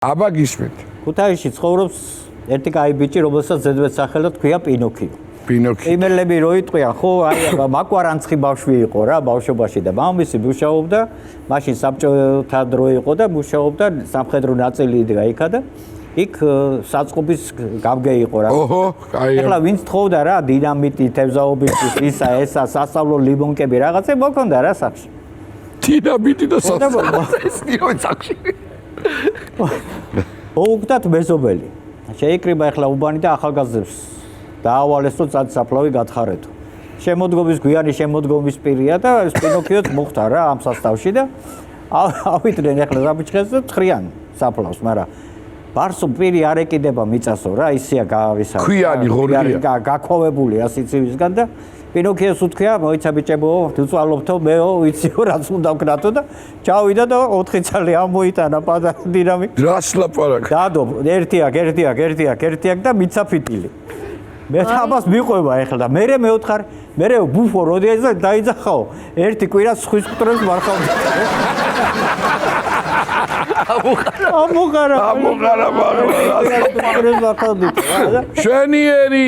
აბა გისმით. ქუთაისში ცხოვრობს ერთი კაი ბიჭი, რომელსაც ზედმეტ სახელად ქვია პინოქიო. პინოქიო. იმელები რო იტყვიან, ხო, აი მაკვარანცხი ბავშვი იყო რა, ბავშვობაში და მამამისი მუშაობდა, მაშინ საბჭოთა დრო იყო და მუშაობდა სამხედრო ნაწილი იდგა იქა და იქ საწყობის გამგე იყო რა. ოჰო, აი. ეხლა ვინც თხოვდა რა, დინამიტი, თევზაობისთვის, ესა, სასწავლო ლიმონკები რაღაცე მოქონდა რა სახში. დინამიტი და სასწავლო ეს ნიო სახში. ოუგდათ მეზობელი. შეიკრიბა ეხლა უბანი და ახალგაზრდებს დაავალეს რომ წადსაფლავი გათხარეთო. შემოდგომის გვიანი შემოდგომის პირია და პინოქიოც მოხდა რა ამ სასწავში და ავიდნენ ეხლა საბიჭხეს და თხრიან საფლავს, მაგრამ ბარსო პირი არ ეკიდება მიწასო რა, ისია გავისა. ქვიანი ღორია. გაქოვებულია სიცივისგან და პინოქიოს უთქვია, მოიცა ბიჭებო, თუწვალობთო, მეო, ვიციო რაც უნდა ვქნათო და ჩავიდა და 4 წელი ამოიტანა პატარა რას ლაპარაკ? დადო, ერთიაკ და მიცა ფიტილი. მე თამას მიყვება ეხლა და მე მეოთხარ, მე ბუფო როდეზე დაიძახაო, ერთი კვირა სხვის ყტრებს მარხავდა. ამოყარა. შენიერი